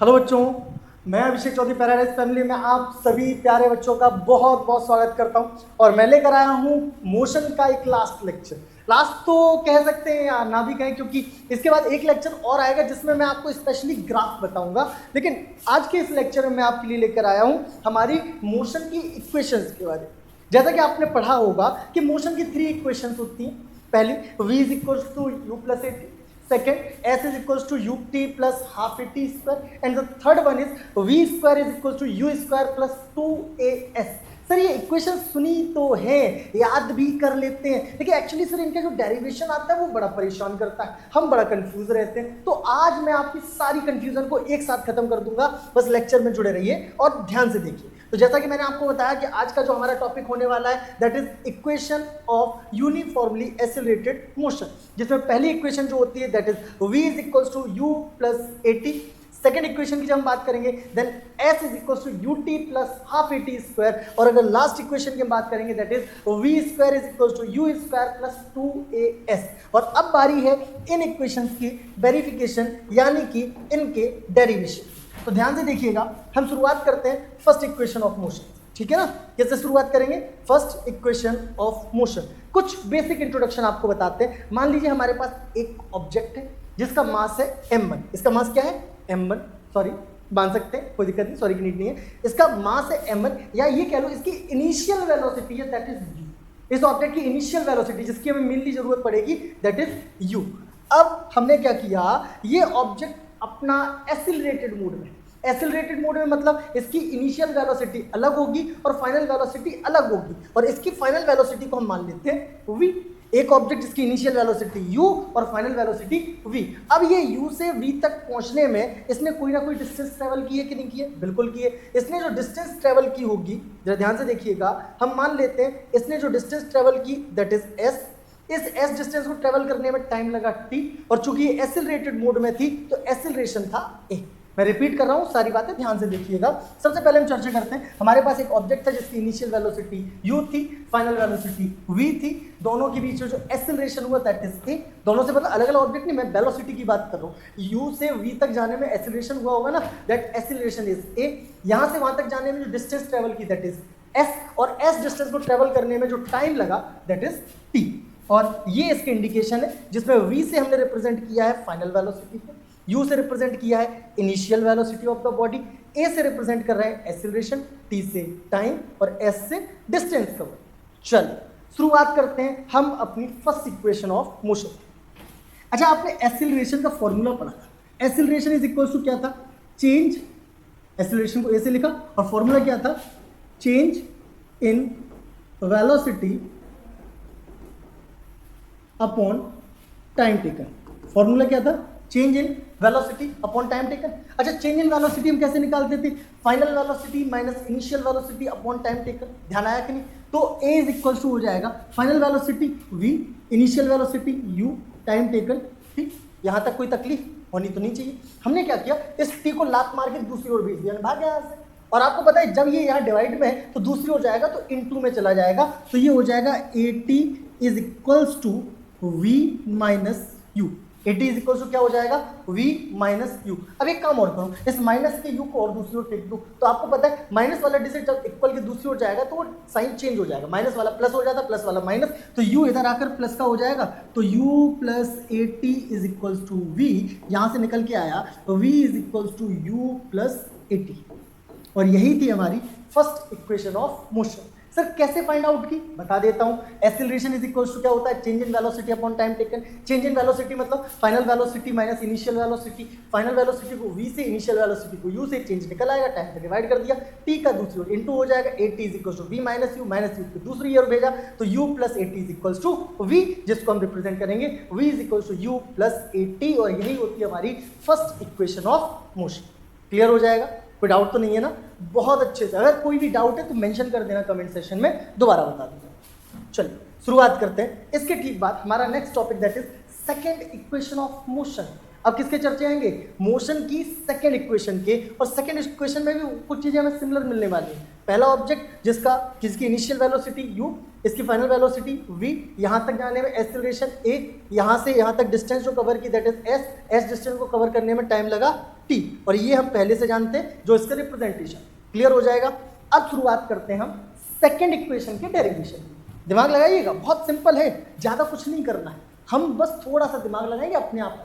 Hello बच्चों, मैं अभिषेक Chaudhary paradise family में आप सभी प्यारे बच्चों का बहुत बहुत स्वागत करता हूं। और मैं लेकर आया हूं मोशन का एक लास्ट लेक्चर। लास्ट तो कह सकते हैं या ना भी कहें, क्योंकि इसके बाद एक लेक्चर और आएगा जिसमें मैं आपको स्पेशली ग्राफ बताऊंगा। लेकिन आज के इस लेक्चर में मैं आपके लिए लेकर आया हूं हमारी मोशन की इक्वेशंस के बारे में। जैसा कि आपने पढ़ा होगा कि मोशन की 3 इक्वेशंस होती हैं। पहली v is equal to u plus a t, second s is equals to ut plus half at square, and the third one is v square is equals to u square plus 2as। Sir ये equation सुनी तो है, याद भी कर लेते हैं, लेकिन एक्चुअली सर इनका जो डेरिवेशन आता है वो बड़ा परेशान करता है, हम बड़ा कंफ्यूज रहते हैं। तो आज मैं आपकी सारी कंफ्यूजन को एक साथ खत्म कर दूंगा, बस लेक्चर में जुड़े रहिए और ध्यान से देखिए। तो जैसा कि मैंने आपको बताया कि आज का जो हमारा टॉपिक होने वाला है that is equation of uniformly accelerated motion, जिसमें पहली इक्वेशन जो होती है that is v is equals to u plus a t. Second equation की जब हम बात करेंगे then s is equals to ut plus half a t square. और अगर लास्ट इक्वेशन की हम बात करेंगे that is v square is equals to u square plus 2as। और अब बारी है इन इक्वेशंस की वेरिफिकेशन, यानी कि इनके डेरिवेशन। तो ध्यान से देखिएगा, हम शुरुआत करते हैं फर्स्ट इक्वेशन ऑफ मोशन, ठीक है ना। कैसे शुरुआत करेंगे? First equation of motion. कुछ बेसिक इंट्रोडक्शन आपको बताते हैं। मान लीजिए हमारे पास एक ऑब्जेक्ट है जिसका मास है m1। इसका मास क्या है? m1, सॉरी मान सकते हैं, कोई दिक्कत नहीं, सॉरी की नीड नहीं है। इसका मास है m1, या ये कह लो इसकी इनिशियल वेलोसिटी है दैट इज u। इस ऑब्जेक्ट की इनिशियल वेलोसिटी जिसकी हमें मेनली जरूरत पड़ेगी दैट इज u। अब हमने क्या किया, ये ऑब्जेक्ट अपना एक्सीलरेटेड मोड में, एक्सीलरेटेड मोड में मतलब इसकी इनिशियल वेलोसिटी अलग होगी और फाइनल वेलोसिटी अलग होगी, और इसकी फाइनल वेलोसिटी को हम मान लेते हैं v। एक ऑब्जेक्ट जिसकी इनिशियल वेलोसिटी u और फाइनल वेलोसिटी v। अब ये u से v तक पहुंचने में इसने कोई ना कोई डिस्टेंस ट्रेवल की है कि नहीं की है? बिल्कुल की है। इसने जो डिस्टेंस ट्रेवल की होगी, जरा ध्यान से देखिएगा, हम मान लेते हैं इसने जो डिस्टेंस ट्रेवल की दैट इज s। इस s डिस्टेंस को ट्रेवल करने में टाइम लगा t, और चूंकि ये एक्सीलरेटेड मोड में थी तो एक्सीलरेशन था a। मैं रिपीट कर रहा हूं, सारी बातें ध्यान से देखिएगा। सबसे पहले हम चर्चा करते हैं, हमारे पास एक ऑब्जेक्ट था जिसकी इनिशियल वेलोसिटी u थी, फाइनल वेलोसिटी v थी। दोनों के बीच में जो एक्सीलरेशन हुआ दैट इज a। दोनों से मतलब अलग अलग ऑब्जेक्ट नहीं, मैं वेलोसिटी की बात कर रहा हूँ। u से v तक जाने में एक्सीलरेशन हुआ होगा ना, दैट एक्सीलरेशन इज a। यहां से वहां तक जाने में जो डिस्टेंस ट्रेवल की दैट इज s, और s डिस्टेंस को ट्रेवल करने में जो टाइम लगा दैट इज t। और ये इसके इंडिकेशन है, जिसमें v से हमने रिप्रेजेंट किया है फाइनल वेलोसिटी को, u से रिप्रेजेंट किया है initial velocity of the body, a से रिप्रेजेंट कर रहे हैं एक्सीलरेशन, t से टाइम और s से डिस्टेंस कवर। चलिए शुरुआत करते हैं हम अपनी फर्स्ट इक्वेशन ऑफ मोशन। अच्छा, आपने एक्सीलरेशन का फॉर्मूला पढ़ा था। एक्सीलरेशन इज इक्वल टू क्या था? चेंज, एक्सीलरेशन को a से लिखा, और फॉर्मूला क्या था? Change in velocity upon time taken. Formula क्या था? Change in velocity upon time taken. अच्छा, चेंज इन वेलोसिटी हम कैसे निकालते थे? Final velocity minus initial velocity upon time taken. ध्यान आया कि नहीं? तो a इज इक्वल टू हो जाएगा final velocity v, initial velocity u, time taken. ठीक, यहां तक कोई तकलीफ होनी तो नहीं चाहिए। हमने क्या किया, इस t को लात मार के दूसरी ओर भेज दिया, भाग गया यहाँ से। और आपको पता है जब ये यहाँ डिवाइड में है तो दूसरी ओर जाएगा तो इनटू में चला जाएगा, तो ये हो जाएगा at is equals to v minus u। at is equal to क्या हो जाएगा? v minus u। अब एक काम और करो, इस माइनस के u को और दूसरी ओर फेंक दो, तो आपको पता है माइनस वाला डिजिट जब इक्वल के दूसरी ओर जाएगा तो वो साइन चेंज हो जाएगा, माइनस वाला प्लस हो जाता है, प्लस वाला माइनस, तो u इधर आकर प्लस का हो जाएगा, तो u plus at is equal to v। यहाँ से निकल के आया तो v is equal to u plus at। और यही थी हमारी first equation of motion. Sir कैसे फाइंड आउट की? बता देता हूं। एक्सीलरेशन इज इक्वल टू क्या होता है? Change in velocity upon time taken. Change in velocity मतलब final velocity minus initial velocity. Final velocity को v से, इनिशियल वेलोसिटी को u से, चेंज निकल आएगा, टाइम से डिवाइड कर दिया, t का दूसरी ओर इनटू हो जाएगा, at is equal to v minus u, minus u को दूसरी ओर भेजा तो u plus at is equal to v, जिसको हम रिप्रेजेंट करेंगे v is equal to u plus at। और यही होती है हमारी first equation of motion. Clear हो जाएगा? कोई डाउट तो नहीं है ना? बहुत अच्छे से, अगर कोई भी डाउट है तो मेंशन कर देना कमेंट सेशन में, दोबारा बता दूंगा। चलिए शुरुआत करते हैं। इसके ठीक बाद हमारा next topic that is second equation of motion. अब किसके चर्चे आएंगे? मोशन की सेकंड इक्वेशन के, और सेकंड इक्वेशन में भी कुछ चीजें हमें सिमिलर मिलने वाली है। पहला ऑब्जेक्ट जिसकी इनिशियल वेलोसिटी u, इसकी फाइनल वेलोसिटी v, यहाँ तक जाने में एक्सेलरेशन a, यहाँ से यहाँ तक डिस्टेंस जो कवर की दैट इज s डिस्टेंस को कवर करने में टाइम लगा t, और ये हम पहले से जानते हैं जो इसका रिप्रेजेंटेशन क्लियर हो जाएगा। अब शुरुआत करते हैं हम सेकेंड इक्वेशन के डेरिवेशन की। दिमाग लगाइएगा, बहुत सिंपल है, ज़्यादा कुछ नहीं करना है, हम बस थोड़ा सा दिमाग लगाएंगे अपने आप।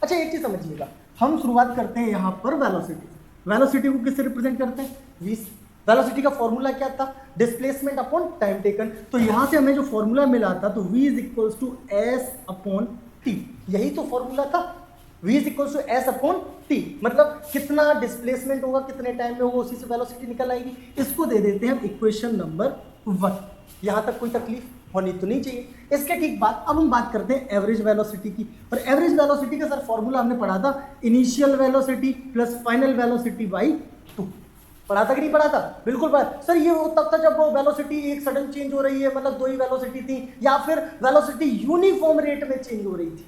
अच्छा एक चीज़ समझिएगा, हम शुरुआत करते हैं यहाँ पर वेलोसिटी को किससे रिप्रेजेंट करते हैं? v। वेलोसिटी का फॉर्मूला क्या था? Displacement upon time taken. तो यहाँ से हमें जो फॉर्मूला मिला था तो v is equals to s upon t, यही तो फॉर्मूला था, v is equals to s upon t, मतलब कितना डिस्प्लेसमेंट होगा कितने टाइम में होगा उसी से वेलोसिटी निकल आएगी। इसको दे देते हैं हम इक्वेशन नंबर 1। यहाँ तक कोई तकलीफ होनी तो नहीं चाहिए। इसके ठीक बाद अब हम बात करते हैं एवरेज वेलोसिटी की, और एवरेज वेलोसिटी का सर फॉर्मूला हमने पढ़ा था initial velocity plus final velocity by 2। पढ़ा था कि नहीं पढ़ा था? बिल्कुल पढ़ा। सर ये वो तब था जब वो वेलोसिटी एक सडन चेंज हो रही है, मतलब दो ही वेलोसिटी थी, या फिर वेलोसिटी यूनिफॉर्म रेट में चेंज हो रही थी,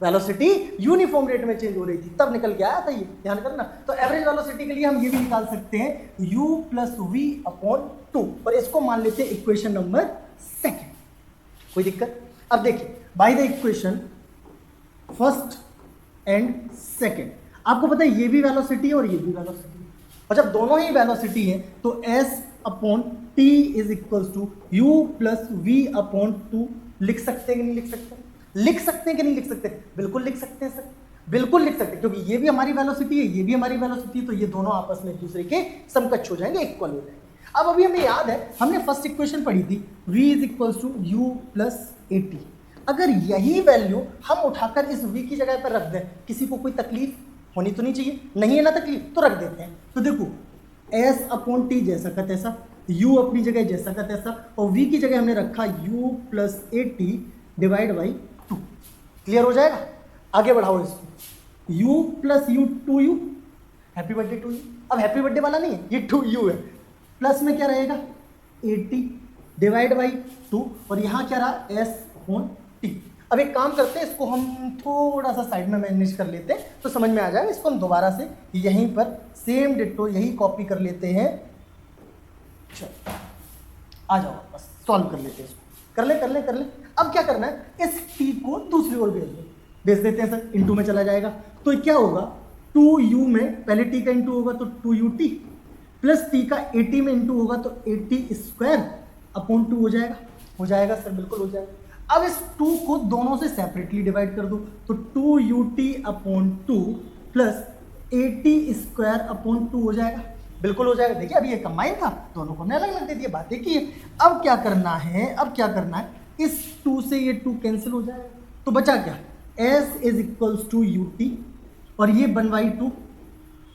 वेलोसिटी यूनिफॉर्म रेट में चेंज हो रही थी, तब निकल के आया था ये, ध्यान करना। तो एवरेज वेलोसिटी के लिए हम ये भी निकाल सकते हैं u प्लस वी अपॉन 2, और इसको मान लेते हैं इक्वेशन नंबर 2। कोई दिक्कत? अब देखिए by the equation first and second, आपको पता है ये भी वेलोसिटी है और ये भी वेलोसिटी है, और जब दोनों ही वेलोसिटी है तो s upon t is equals to u plus v upon 2 लिख सकते हैं कि नहीं लिख सकते? लिख सकते हैं कि नहीं लिख सकते? बिल्कुल लिख सकते हैं सर, बिल्कुल लिख सकते हैं, क्योंकि ये भी हमारी वेलोसिटी है, ये भी हमारी वेलोसिटी है, तो ये दोनों आपस में एक दूसरे के समकक्ष हो जाएंगे, इक्वल हो जाएंगे। अब अभी हमें याद है हमने फर्स्ट इक्वेशन पढ़ी थी v is equals to u plus a t. अगर यही वैल्यू हम उठाकर इस v की जगह पर रख दें, किसी को कोई तकलीफ होनी तो नहीं चाहिए, नहीं है ना तकलीफ, तो रख देते हैं। तो देखो s अपॉन टी जैसा का तैसा, u अपनी जगह जैसा का तैसा, और v की जगह हमने रखा u plus a t divide by 2। Clear हो जाएगा? आगे बढ़ाओ इसको, u plus u 2u, happy birthday to you. अब हैप्पी बर्थडे वाला नहीं है, ये 2u है, प्लस में क्या रहेगा 80 डिवाइड बाई 2, और यहाँ क्या रहा s अपॉन टी। अब एक काम करते हैं, इसको हम थोड़ा सा साइड में मैनेज कर लेते हैं तो समझ में आ जाएगा। इसको हम दोबारा से यहीं पर सेम डिट्टो यही कॉपी कर लेते हैं। चलो आ जाओ, बस सॉल्व कर लेते हैं इसको, कर ले। अब क्या करना है, इस t को दूसरी ओर भेज देते हैं सर, इनटू में चला जाएगा, तो क्या होगा 2u में पहले t का इंटू होगा तो 2ut, प्लस t का 80 में इंटू होगा तो 80 स्क्वायर अपॉन 2 हो जाएगा सर, बिल्कुल हो जाएगा। अब इस 2 को दोनों से सेपरेटली डिवाइड कर दो, तो 2ut upon 2 plus 80 square upon 2 हो जाएगा, बिल्कुल हो जाएगा। देखिए अभी ये कंबाइन था, दोनों को हमने अलग अलग दे दिया, बात एक ही है। अब क्या करना है, इस 2 से ये 2 कैंसिल हो जाएगा, तो बचा क्या, s is equals to ut, और ये 1/2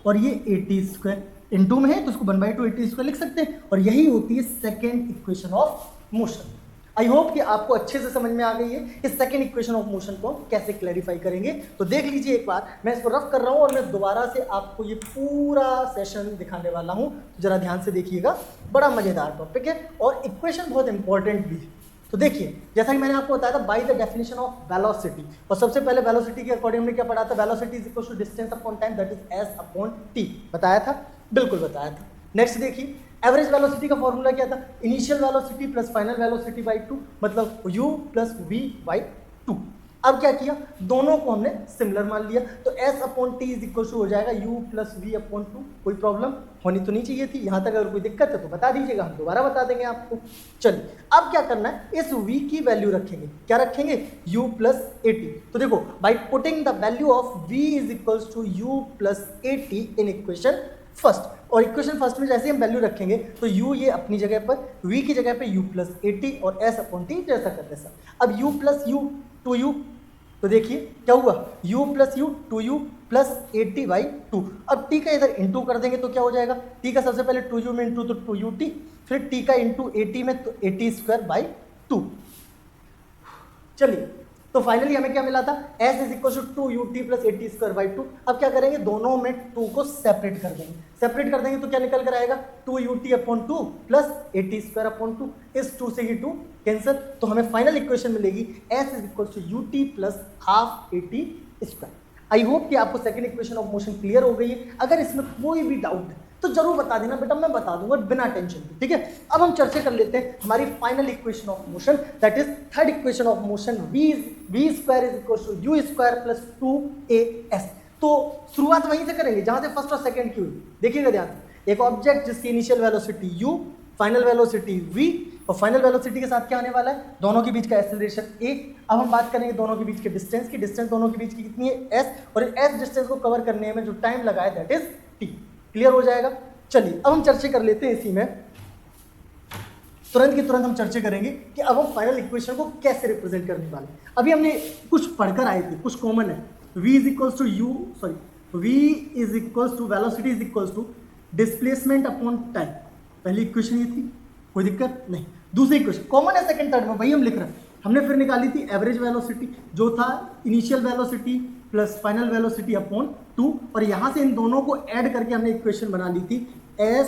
और ये 80 स्क्वायर, इनटू में है तो इसको 1/2 80 स्क्वायर लिख सकते हैं, और यही होती है second equation of motion. I hope कि आपको अच्छे से समझ में आ गई है इस सेकेंड इक्वेशन ऑफ मोशन को हम कैसे क्लैरिफाई करेंगे। तो देख लीजिए एक बार, मैं इसको रफ कर रहा हूँ और मैं दोबारा से आपको ये पूरा सेशन दिखाने वाला हूँ, जरा ध्यान से देखिएगा, बड़ा मजेदार टॉपिक है और इक्वेशन बहुत इंपॉर्टेंट भी है। तो देखिए जैसा कि मैंने आपको बताया था by the definition of velocity, और सबसे पहले वेलोसिटी के अकॉर्डिंग हमने क्या पढ़ा था, velocity is equal to distance upon time that is s upon t, बताया था, बिल्कुल बताया था। नेक्स्ट देखिए एवरेज वेलोसिटी का फॉर्मूला क्या था, initial velocity plus final velocity by 2, मतलब u प्लस v बाई 2। अब क्या किया, दोनों को हमने सिमिलर मान लिया, तो s upon t is equal to हो जाएगा u प्लस वी अपॉन 2। कोई प्रॉब्लम होनी तो नहीं चाहिए थी, यहाँ तक अगर कोई दिक्कत है तो बता दीजिएगा, हम दोबारा बता देंगे आपको। चलिए अब क्या करना है, इस v की वैल्यू रखेंगे, क्या रखेंगे, u प्लस ए टी। तो देखो by putting the value of v is equal to u plus a t in equation first, और इक्वेशन फर्स्ट में जैसे हम वैल्यू रखेंगे तो u ये अपनी जगह पर, v की जगह पे u प्लस ए टी और s अपॉन टी जैसा कर तैसा। अब u प्लस यू 2u, तो देखिए क्या हुआ, u plus u 2u plus 80 by 2। अब t का इधर इंटू कर देंगे तो क्या हो जाएगा, t का सबसे पहले 2u में इंटू तो 2ut, फिर t का इंटू 80 में तो 80 स्क्वायर बाई 2। चलिए तो फाइनली हमें क्या मिला था, s is equal to 2ut plus 80 square by 2। अब क्या करेंगे, दोनों में 2 को सेपरेट कर देंगे, सेपरेट कर देंगे तो क्या निकल कर आएगा, 2ut upon 2 plus 80 square upon 2, इस 2 से ये 2 कैंसिल, तो हमें फाइनल इक्वेशन मिलेगी s is equal to ut plus half 80 square. I hope कि आपको second equation of motion clear हो गई है। अगर इसमें कोई भी डाउट है तो जरूर बता देना बेटा, मैं बता दूंगा बिना टेंशन के, ठीक है। अब हम चर्चा कर लेते हैं हमारी final equation of motion, that is third equation of motion, v square is equal to u square plus 2as। तो शुरुआत वहीं से करेंगे जहां से फर्स्ट और सेकंड की हुई। देखिएगा ध्यान से, एक ऑब्जेक्ट जिसकी initial velocity u, final velocity v, और फाइनल वेलोसिटी के साथ क्या आने वाला है, दोनों के बीच का एक्सेलरेशन a। अब हम बात करेंगे दोनों के बीच के डिस्टेंस की, डिस्टेंस दोनों के बीच की कितनी है s, और s डिस्टेंस को कवर करने में जो टाइम लगा है दैट इज t। क्लियर हो जाएगा। चलिए अब हम चर्चा कर लेते हैं इसी में, तुरंत की तुरंत हम चर्चा करेंगे कि अब हम फाइनल इक्वेशन को कैसे रिप्रेजेंट करने वाले हैं। अभी हमने कुछ पढ़कर आए थे, कुछ कॉमन है, v is equals to u, sorry v is equals to velocity is equals to displacement upon time. पहली इक्वेशन ये थी, कोई दिक्कत नहीं। दूसरी इक्वेशन कॉमन है सेकंड थर्ड में, वही हम लिख रहे हैं। हमने फिर निकाली थी एवरेज वेलोसिटी, जो था initial velocity plus final velocity upon 2, और यहाँ से इन दोनों को ऐड करके हमने इक्वेशन बना ली थी s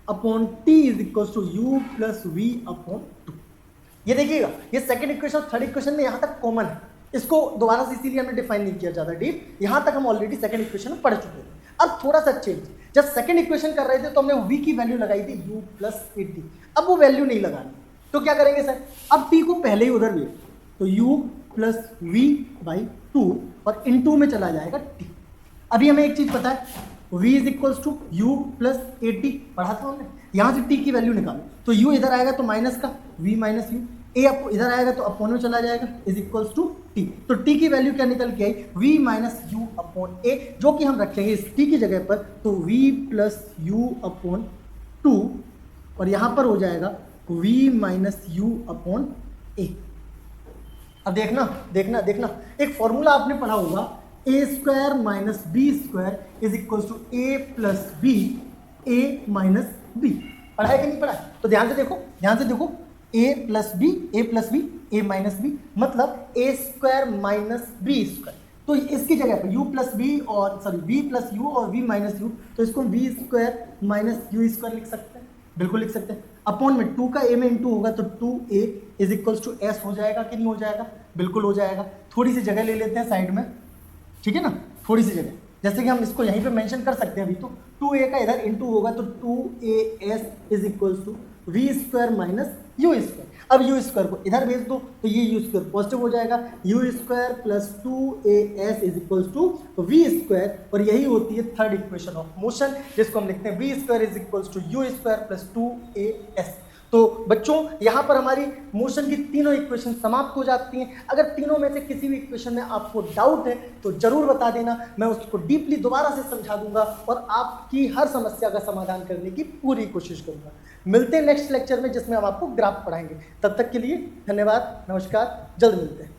upon t is equal to u plus v upon 2। ये देखिएगा, ये सेकंड इक्वेशन और थर्ड इक्वेशन में यहाँ तक कॉमन है, इसको दोबारा से इसीलिए हमने डिफाइन नहीं किया ज़्यादा डीप, यहाँ तक हम ऑलरेडी सेकंड इक्वेशन में पढ़ चुके थे। अब थोड़ा सा चेंज, जब सेकंड इक्वेशन कर रहे थे तो हमने v की वैल्यू लगाई थी u प्लस 80, अब वो वैल्यू नहीं लगानी, तो क्या करेंगे सर, अब t को पहले ही उधर भी, तो u प्लस वी बाई 2 और इन 2 में चला जाएगा t। अभी हमें एक चीज पता है, v is equals to u plus 80 पढ़ा था हमने, यहाँ से t की वैल्यू निकालो, तो u इधर आएगा तो माइनस का v माइनस यू, a इधर आएगा तो अपॉन में चला जाएगा इज इक्वल्स टू t। तो t की वैल्यू क्या निकल के आई, v minus you upon a, जो कि हम रखेंगे इस t की जगह पर, तो v प्लस यू अपॉन 2, और यहाँ पर हो जाएगा v minus you upon a। अब देखना देखना देखना, एक फॉर्मूला आपने पढ़ा होगा, a square minus b square is equal to a plus b, a minus b. पढ़ा है कि नहीं पढ़ा है? तो ध्यान से देखो, ध्यान से देखो, ए plus b, A plus b, a minus B, मतलब ए स्क्वायर माइनस बी स्क्वायर। तो इसकी जगह पर u प्लस बी और सॉरी v प्लस यू और v माइनस यू, तो इसको v square minus u square लिख सकते हैं, बिल्कुल लिख सकते हैं। अपॉन में 2 का a में इंटू होगा तो 2a is equals to s हो जाएगा कि नहीं हो जाएगा, बिल्कुल हो जाएगा। थोड़ी सी जगह ले लेते हैं साइड में, ठीक है ना, थोड़ी सी जगह, जैसे कि हम इसको यहीं पे मेंशन कर सकते हैं अभी, तो 2a का इधर इंटू होगा तो 2as is equals to v square minus u square. अब यू स्क्वायर को इधर भेज दो तो ये यू स्क्वायर पॉजिटिव हो जाएगा, u square plus 2as is equals to v square, और यही होती है थर्ड इक्वेशन ऑफ मोशन, जिसको हम लिखते हैं v square is equals to u square plus 2as। तो बच्चों यहाँ पर हमारी मोशन की तीनों इक्वेशन समाप्त हो जाती हैं। अगर तीनों में से किसी भी इक्वेशन में आपको डाउट है तो जरूर बता देना, मैं उसको डीपली दोबारा से समझा दूंगा और आपकी हर समस्या का समाधान करने की पूरी कोशिश करूंगा। मिलते हैं नेक्स्ट लेक्चर में जिसमें हम आपको ग्राफ पढ़ाएंगे। तब तक के लिए धन्यवाद, नमस्कार, जल्द मिलते हैं।